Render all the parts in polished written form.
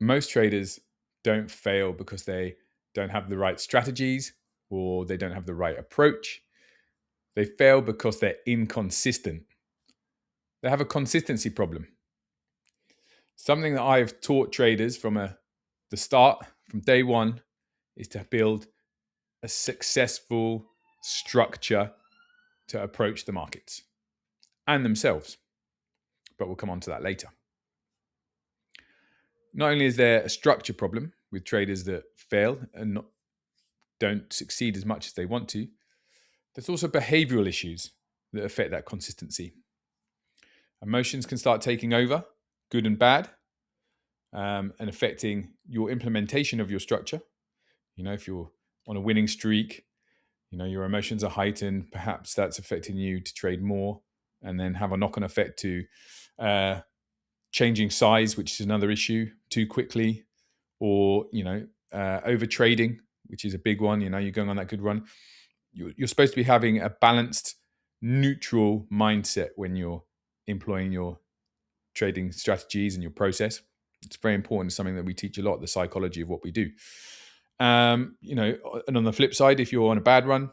most traders don't fail because they don't have the right strategies or they don't have the right approach. They fail because they're inconsistent. They have a consistency problem. Something that I've taught traders from the start, from day one, is to build a successful structure to approach the markets and themselves. But we'll come on to that later. Not only is there a structure problem with traders that fail and don't succeed as much as they want to, there's also behavioral issues that affect that consistency. Emotions can start taking over, good and bad, and affecting your implementation of your structure. If you're on a winning streak, your emotions are heightened. Perhaps that's affecting you to trade more and then have a knock-on effect to changing size, which is another issue, too quickly, or, over trading, which is a big one. You're going on that good run. You're supposed to be having a balanced, neutral mindset when you're employing your trading strategies and your process. It's very important. It's something that we teach a lot, the psychology of what we do. And on the flip side, if you're on a bad run,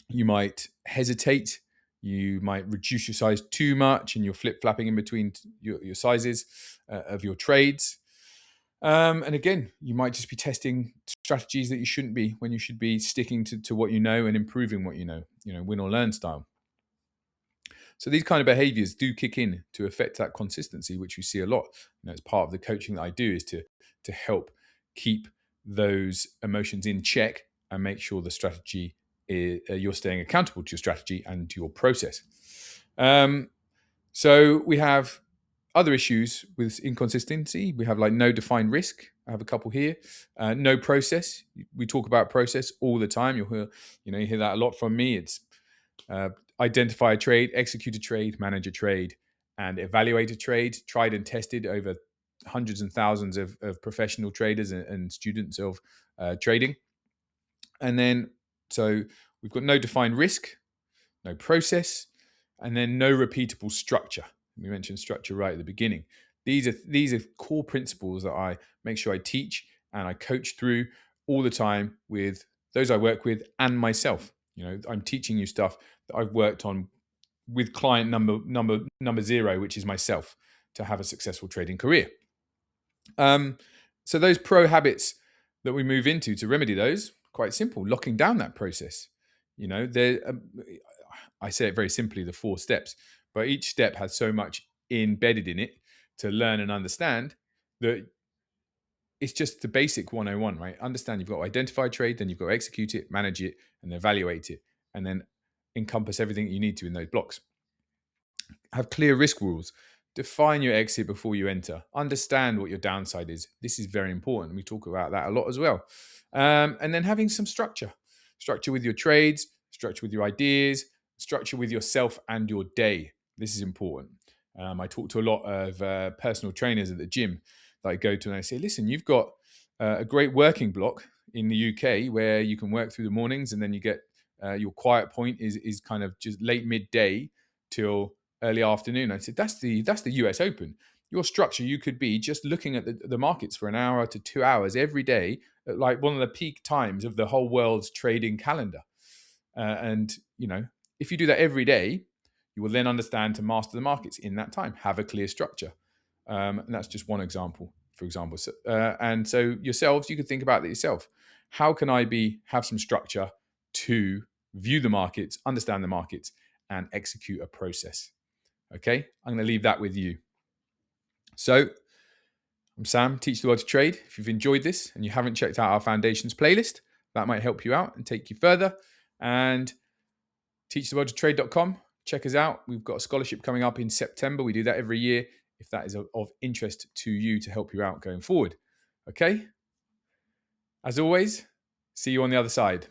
you might hesitate. You might reduce your size too much and you're flip-flapping in between your sizes of your trades. And again, you might just be testing strategies that you shouldn't be, when you should be sticking to what you know and improving what you know, win or learn style. So these kind of behaviors do kick in to affect that consistency, which we see a lot. It's part of the coaching that I do, is to help keep those emotions in check and make sure the strategy you're staying accountable to your strategy and to your process. So we have other issues with inconsistency. We have like no defined risk. I have a couple here. No process. We talk about process all the time. You hear that a lot from me. It's identify a trade, execute a trade, manage a trade, and evaluate a trade. Tried and tested over hundreds and thousands of professional traders and students of trading. And then, so we've got no defined risk, no process, and then no repeatable structure. We mentioned structure right at the beginning. These are core principles that I make sure I teach and I coach through all the time with those I work with and myself. I'm teaching you stuff that I've worked on with client number 0, which is myself, to have a successful trading career. So those pro habits that we move into to remedy those, quite simple, locking down that process. I say it very simply, the 4 steps, but each step has so much embedded in it to learn and understand that it's just the basic 101, right? Understand you've got to identify a trade, then you've got to execute it, manage it, and evaluate it, and then encompass everything you need to in those blocks. Have clear risk rules. Define your exit before you enter. Understand what your downside is. This is very important. We talk about that a lot as well. And then having some structure with your trades, structure with your ideas, structure with yourself and your day. This is important. I talk to a lot of personal trainers at the gym that I go to, and I say, listen, you've got a great working block in the UK where you can work through the mornings, and then you get your quiet point is kind of just late midday till early afternoon. I said, that's the US Open. Your structure, you could be just looking at the markets for an hour to 2 hours every day at like one of the peak times of the whole world's trading calendar. And if you do that every day, you will then understand to master the markets in that time. Have a clear structure. And that's just one example, for example. So, and so yourselves, you could think about it yourself. How can I have some structure to view the markets, understand the markets, and execute a process? Okay, I'm going to leave that with you. So I'm Sam, Teach the World to Trade. If you've enjoyed this and you haven't checked out our Foundations playlist, that might help you out and take you further. And teachtheworldtotrade.com. Check us out. We've got a scholarship coming up in September. We do that every year, if that is of interest to you, to help you out going forward. Okay? As always, see you on the other side.